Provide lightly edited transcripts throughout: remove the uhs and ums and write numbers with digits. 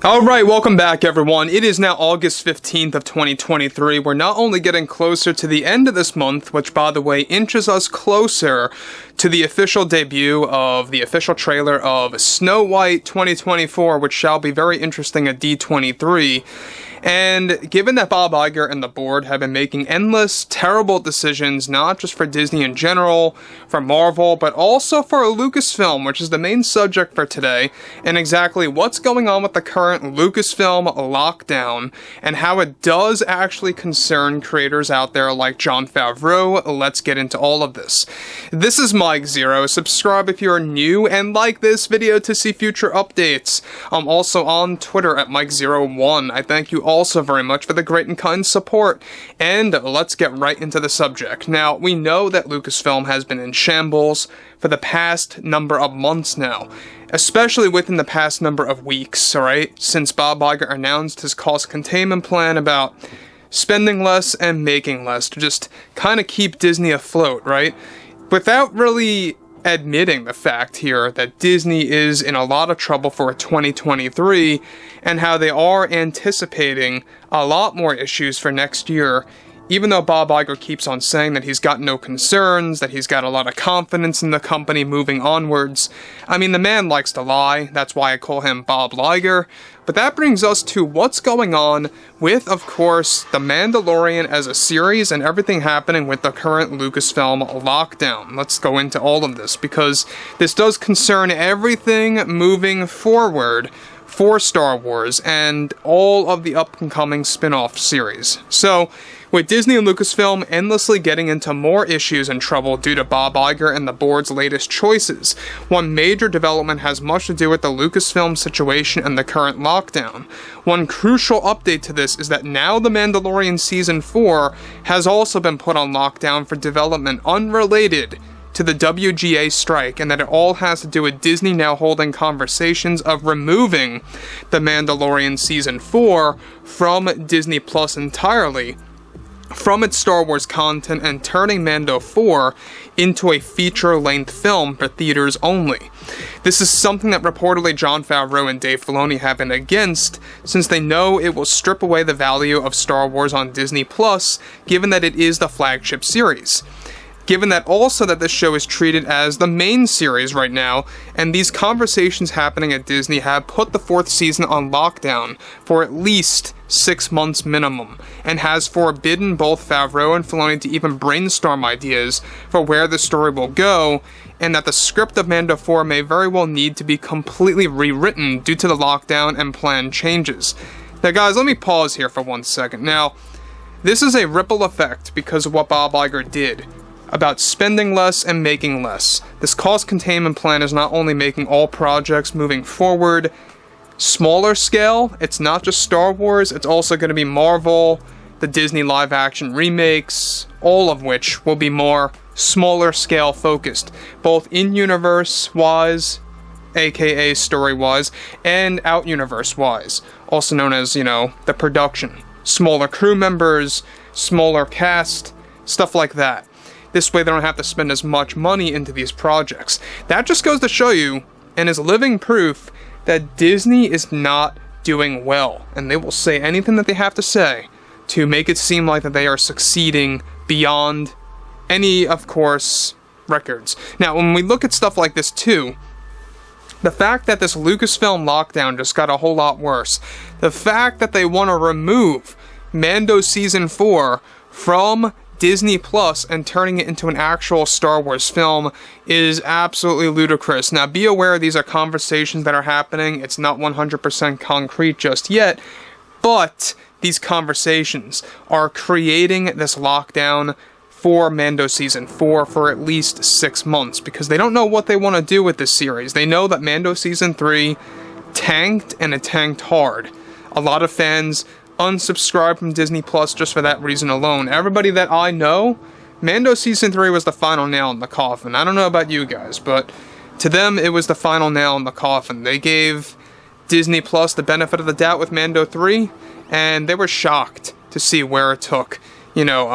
Alright, welcome back everyone. It is now August 15th of 2023. We're not only getting closer to the end of this month, which by the way inches us closer to the official debut of the official trailer of Snow White 2024, which shall be very interesting at D23. And given that Bob Iger and the board have been making endless, terrible decisions, not just for Disney in general, for Marvel, but also for Lucasfilm, which is the main subject for today, and exactly what's going on with the current Lucasfilm lockdown, and how it does actually concern creators out there like Jon Favreau, let's get into all of this. This is Mike Zero. Subscribe if you're new, and like this video to see future updates. I'm also on Twitter at Mike01. I thank you also very much for the great and kind support, and let's get right into the subject. Now, we know that Lucasfilm has been in shambles for the past number of months now, especially within the past number of weeks, alright, since Bob Iger announced his cost containment plan about spending less and making less to just kind of keep Disney afloat, right? Without really admitting the fact here that Disney is in a lot of trouble for 2023 and how they are anticipating a lot more issues for next year, even though Bob Iger keeps on saying that he's got no concerns, that he's got a lot of confidence in the company moving onwards. I mean, the man likes to lie, that's why I call him Bob Iger. But that brings us to what's going on with, of course, The Mandalorian as a series and everything happening with the current Lucasfilm lockdown. Let's go into all of this, because this does concern everything moving forward for Star Wars and all of the up-and-coming spin-off series. So, with Disney and Lucasfilm endlessly getting into more issues and trouble due to Bob Iger and the board's latest choices, one major development has much to do with the Lucasfilm situation and the current lockdown. One crucial update to this is that now The Mandalorian Season 4 has also been put on lockdown for development unrelated to the WGA strike, and that it all has to do with Disney now holding conversations of removing The Mandalorian Season 4 from Disney Plus entirely from its Star Wars content and turning Mando 4 into a feature-length film for theaters only. This is something that reportedly Jon Favreau and Dave Filoni have been against, since they know it will strip away the value of Star Wars on Disney Plus, given that it is the flagship series. Given that also that this show is treated as the main series right now, and these conversations happening at Disney have put the 4th season on lockdown for at least 6 months minimum, and has forbidden both Favreau and Filoni to even brainstorm ideas for where the story will go, and that the script of Mando 4 may very well need to be completely rewritten due to the lockdown and plan changes. Now guys, let me pause here for 1 second. Now, this is a ripple effect because of what Bob Iger did about spending less and making less. This cost containment plan is not only making all projects moving forward smaller scale, it's not just Star Wars, it's also going to be Marvel, the Disney live action remakes, all of which will be more smaller scale focused, both in-universe wise, aka story wise, and out-universe wise, also known as, you know, the production. Smaller crew members, smaller cast, stuff like that. This way they don't have to spend as much money into these projects. That just goes to show you, and is living proof, that Disney is not doing well. And they will say anything that they have to say to make it seem like that they are succeeding beyond any, of course, records. Now, when we look at stuff like this too, the fact that this Lucasfilm lockdown just got a whole lot worse, the fact that they want to remove Mando Season 4 from Disney Plus and turning it into an actual Star Wars film is absolutely ludicrous. Now, be aware these are conversations that are happening. It's not 100% concrete just yet, but these conversations are creating this lockdown for Mando Season 4 for at least 6 months, because they don't know what they want to do with this series. They know that Mando Season 3 tanked, and it tanked hard. A lot of fans unsubscribe from Disney Plus just for that reason alone. Everybody that I know, Mando Season 3 was the final nail in the coffin. I don't know about you guys, but to them it was the final nail in the coffin. They gave Disney Plus the benefit of the doubt with Mando 3, and they were shocked to see where it took, you know,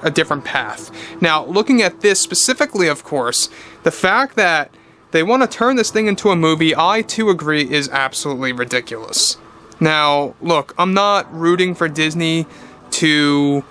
a different path. Now, looking at this specifically, of course, the fact that they want to turn this thing into a movie, I too agree, is absolutely ridiculous. Now, look, I'm not rooting for Disney to,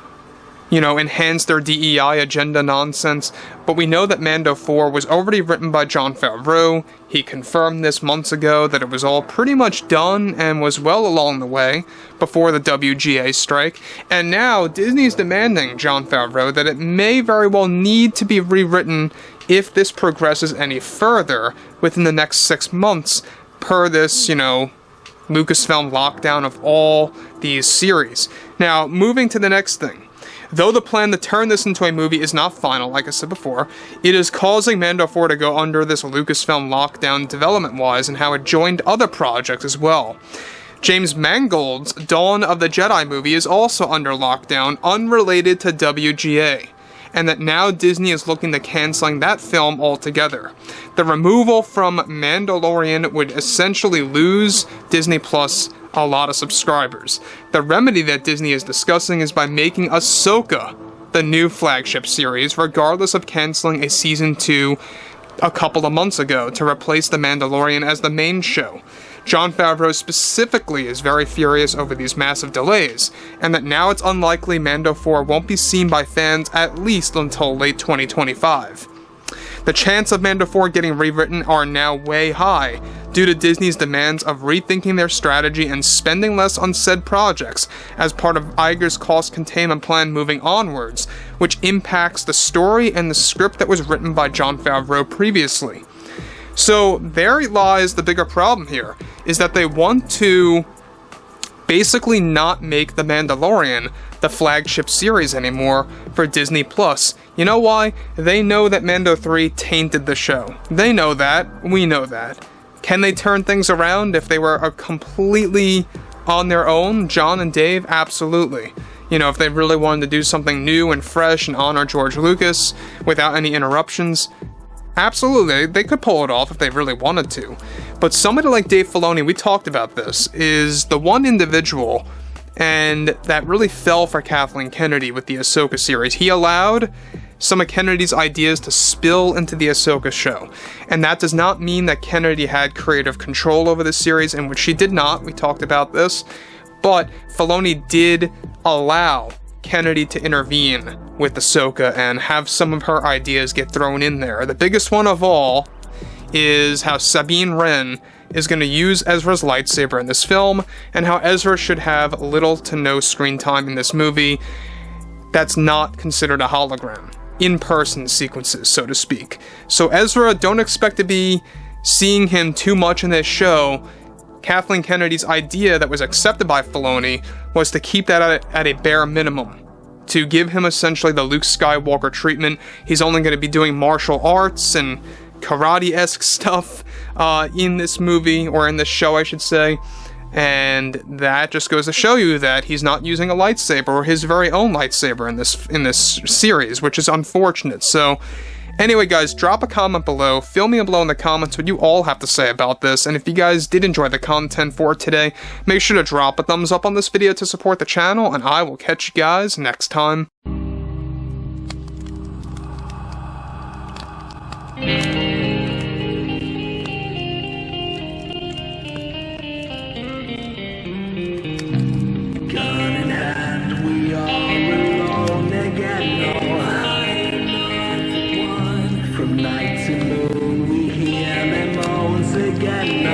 enhance their DEI agenda nonsense, but we know that Mando 4 was already written by Jon Favreau. He confirmed this months ago that it was all pretty much done and was well along the way before the WGA strike, and now Disney's demanding, Jon Favreau, that it may very well need to be rewritten if this progresses any further within the next 6 months, per this, Lucasfilm lockdown of all these series. Now, moving to the next thing. Though the plan to turn this into a movie is not final, like I said before, it is causing Mando 4 to go under this Lucasfilm lockdown development-wise and how it joined other projects as well. James Mangold's Dawn of the Jedi movie is also under lockdown, unrelated to WGA, and that now Disney is looking to canceling that film altogether. The removal from Mandalorian would essentially lose Disney Plus a lot of subscribers. The remedy that Disney is discussing is by making Ahsoka the new flagship series, regardless of canceling a season 2 a couple of months ago to replace The Mandalorian as the main show. Jon Favreau specifically is very furious over these massive delays, and that now it's unlikely Mando 4 won't be seen by fans at least until late 2025. The chance of Mando 4 getting rewritten are now way high, due to Disney's demands of rethinking their strategy and spending less on said projects as part of IGER's cost containment plan moving onwards, which impacts the story and the script that was written by Jon Favreau previously. So there lies the bigger problem here, is that they want to basically not make The Mandalorian the flagship series anymore for Disney Plus. You know why? They know that Mando 3 tainted the show. They know that. We know that. Can they turn things around if they were completely on their own, John and Dave? Absolutely. If they really wanted to do something new and fresh and honor George Lucas without any interruptions, absolutely, they could pull it off if they really wanted to. But somebody like Dave Filoni, we talked about this, is the one individual and that really fell for Kathleen Kennedy with the Ahsoka series. He allowed some of Kennedy's ideas to spill into the Ahsoka show, and that does not mean that Kennedy had creative control over the series, in which she did not. We talked about this, but Filoni did allow Kennedy to intervene with Ahsoka and have some of her ideas get thrown in there. The biggest one of all is how Sabine Wren is going to use Ezra's lightsaber in this film, and how Ezra should have little to no screen time in this movie that's not considered a hologram. In-person sequences, so to speak. So Ezra, don't expect to be seeing him too much in this show. Kathleen Kennedy's idea that was accepted by Filoni was to keep that at a bare minimum, to give him essentially the Luke Skywalker treatment. He's only going to be doing martial arts and karate-esque stuff in this movie, or in this show, I should say. And that just goes to show you that he's not using a lightsaber, or his very own lightsaber in this series, which is unfortunate. So, anyway guys, drop a comment below, fill me in below in the comments what you all have to say about this, and if you guys did enjoy the content for today, make sure to drop a thumbs up on this video to support the channel, and I will catch you guys next time. Night to moon, we hear them moans again.